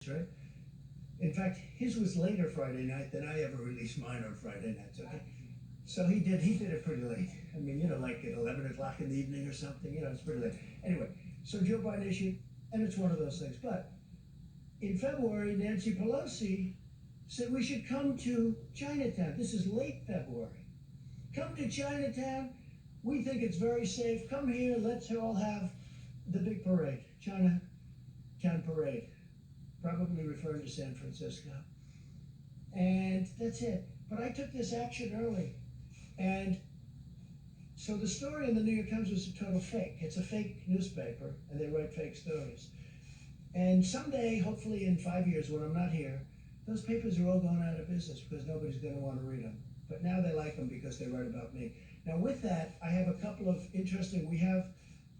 right? In fact, his was later Friday night than I ever released mine on Friday nights, okay? So he did it pretty late. I mean, like at 11 o'clock in the evening or something, it's pretty late. Anyway, so Joe Biden issued, and it's one of those things. But in February, Nancy Pelosi said we should come to Chinatown. This is late February. Come to Chinatown. We think it's very safe. Come here. Let's all have the big parade, Chinatown Parade, probably referring to San Francisco. And that's it. But I took this action early. And so the story in the New York Times was a total fake. It's a fake newspaper, and they write fake stories. And someday, hopefully in 5 years when I'm not here, those papers are all going out of business because nobody's going to want to read them. But now they like them because they write about me. Now with that, I have a couple of interesting, we have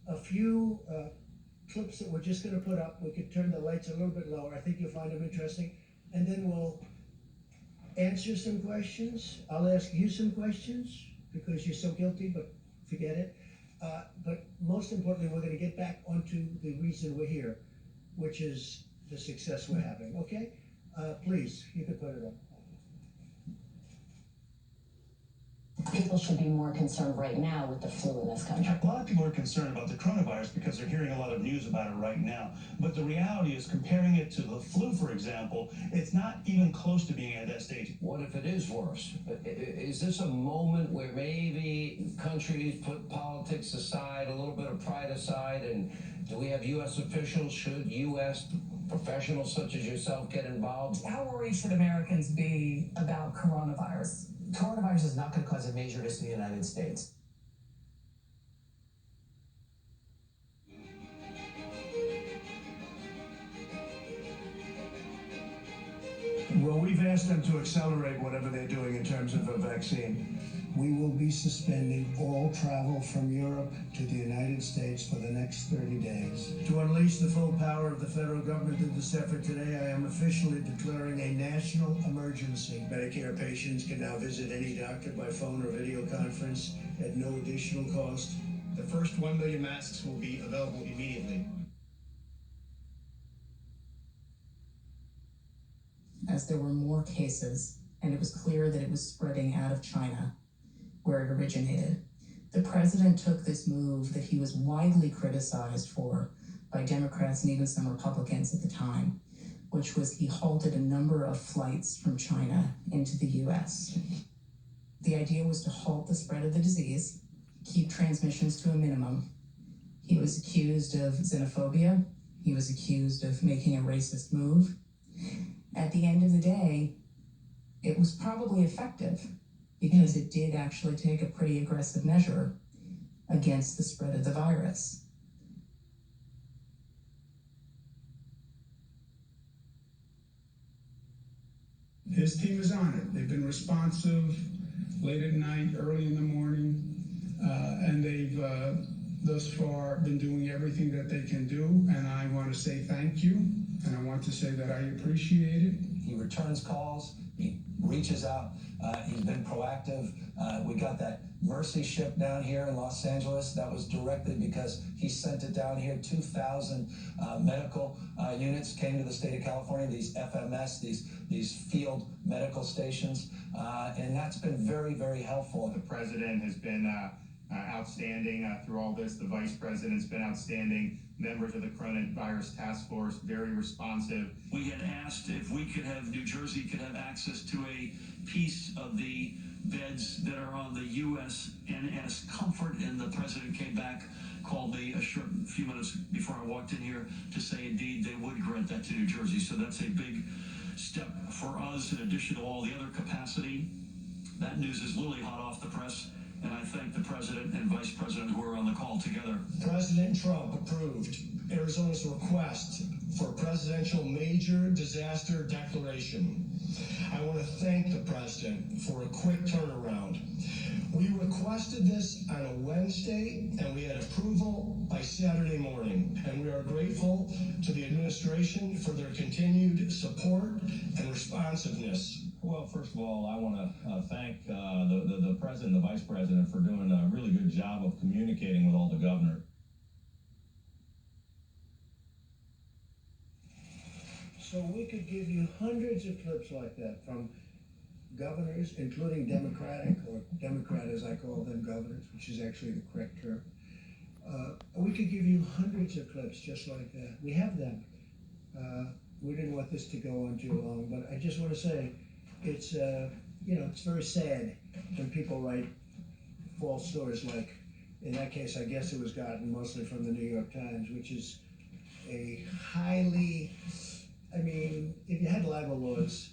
a few clips that we're just going to put up. We could turn the lights a little bit lower. I think you'll find them interesting. And then we'll answer some questions. I'll ask you some questions because you're so guilty, but forget it. But most importantly, we're going to get back onto the reason we're here, which is the success we're having, okay? Please, you can put it up. People should be more concerned right now with the flu in this country. A lot of people are concerned about the coronavirus because they're hearing a lot of news about it right now. But the reality is, comparing it to the flu, for example, it's not even close to being at that stage. What if it is worse? Is this a moment where maybe countries put politics aside, a little bit of pride aside, and do we have U.S. officials? Should U.S. professionals such as yourself get involved? How worried should Americans be about coronavirus? Coronavirus is not going to cause a major risk in the United States. Well, we've asked them to accelerate whatever they're doing in terms of a vaccine. We will be suspending all travel from Europe to the United States for the next 30 days. To unleash the full power of the federal government in this effort today, I am officially declaring a national emergency. Medicare patients can now visit any doctor by phone or video conference at no additional cost. The first 1 million masks will be available immediately. As there were more cases, and it was clear that it was spreading out of China, where it originated, the president took this move that he was widely criticized for by Democrats and even some Republicans at the time, which was he halted a number of flights from China into the U.S. The idea was to halt the spread of the disease, keep transmissions to a minimum. He was accused of xenophobia. He was accused of making a racist move. At the end of the day, it was probably effective because it did actually take a pretty aggressive measure against the spread of the virus. His team is on it. They've been responsive late at night, early in the morning, and they've thus far been doing everything that they can do, and I want to say thank you, and I want to say that I appreciate it. He returns calls, he reaches out, he's been proactive. We got that Mercy ship down here in Los Angeles. That was directly because he sent it down here. 2,000 medical units came to the state of California, these FMS, these field medical stations, and that's been very, very helpful. The president has been outstanding through all this. The vice president's been outstanding. Members of the coronavirus task force, very responsive. We had asked if we could have, New Jersey could have access to a piece of the beds that are on the USNS Comfort, and the president came back, called me a few minutes before I walked in here to say indeed they would grant that to New Jersey. So that's a big step for us in addition to all the other capacity. That news is literally hot off the press. And I thank the president and vice president who are on the call together. President Trump approved Arizona's request for a presidential major disaster declaration. I want to thank the president for a quick turnaround. We requested this on a Wednesday, and we had approval by Saturday morning. And we are grateful to the administration for their continued support and responsiveness. Well, first of all, I want to thank the president and the vice president for doing a really good job of communicating with all the governors. So we could give you hundreds of clips like that from governors, including Democratic, or Democrat as I call them, governors, which is actually the correct term. We could give you hundreds of clips just like that. We have them. We didn't want this to go on too long, but I just want to say, it's it's very sad when people write false stories like, in that case, I guess it was gotten mostly from the New York Times, which is a highly, if you had libel laws,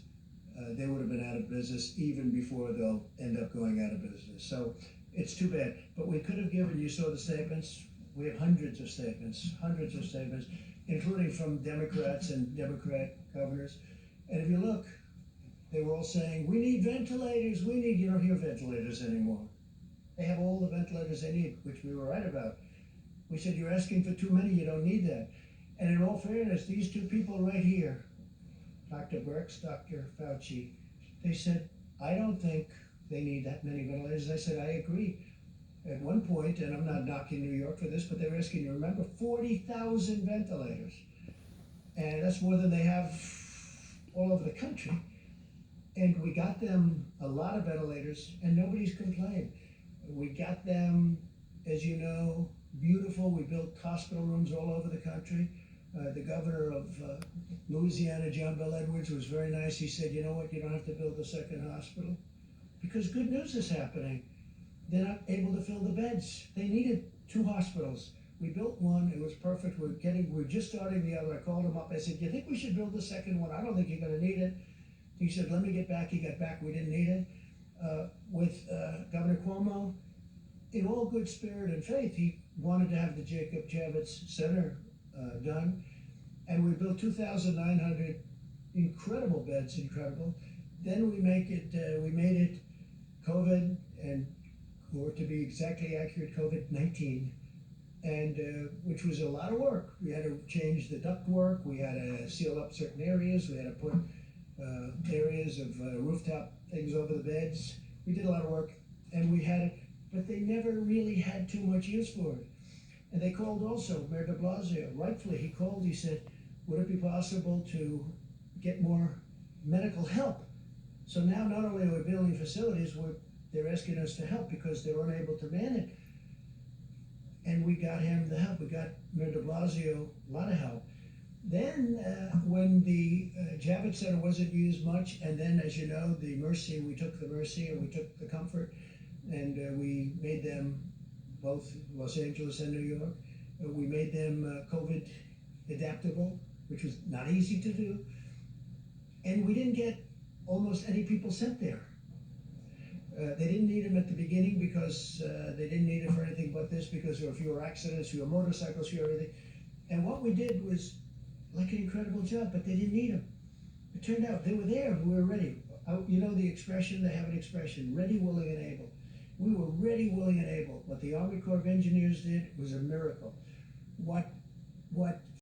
they would have been out of business even before they'll end up going out of business. So it's too bad. But we could have given, you saw the statements, we have hundreds of statements, including from Democrats and Democrat governors. And if you look, they were all saying, we need ventilators, you don't hear ventilators anymore. They have all the ventilators they need, which we were right about. We said, you're asking for too many, you don't need that. And in all fairness, these two people right here, Dr. Birx, Dr. Fauci, they said, I don't think they need that many ventilators. I said, I agree. At one point, and I'm not knocking New York for this, but they were asking, you remember, 40,000 ventilators. And that's more than they have all over the country. And we got them a lot of ventilators, and nobody's complained. We got them, as you know, beautiful. We built hospital rooms all over the country. The governor of Louisiana, John Bel Edwards, was very nice. He said, you know what, you don't have to build a second hospital. Because good news is happening. They're not able to fill the beds. They needed 2 hospitals. We built one, it was perfect. We're just starting the other. I called him up, I said, you think we should build the second one? I don't think you're gonna need it. He said, let me get back. He got back, we didn't need it. With Governor Cuomo, in all good spirit and faith, he wanted to have the Jacob Javits Center done. And we built 2,900 incredible beds, incredible. Then we made it COVID, or to be exactly accurate, COVID-19, and which was a lot of work. We had to change the ductwork, we had to seal up certain areas, we had to put areas of rooftop things over the beds. We did a lot of work, and we had it, but they never really had too much use for it. And they called also, Mayor de Blasio, rightfully, he called, he said, would it be possible to get more medical help? So now not only are we building facilities, they're asking us to help because they're unable to man it. And we got him the help. We got Mayor de Blasio a lot of help. Then when the Javits Center wasn't used much, and then as you know, we took the Mercy and we took the Comfort, and we made them both Los Angeles and New York. We made them COVID adaptable, which was not easy to do. And we didn't get almost any people sent there. They didn't need them at the beginning because they didn't need it for anything but this, because there were fewer accidents, fewer motorcycles, fewer everything. And what we did was like an incredible job, but they didn't need them. It turned out they were there and we were ready. You know the expression, they have an expression, ready, willing, and able. We were ready, willing, and able. What the Army Corps of Engineers did was a miracle. What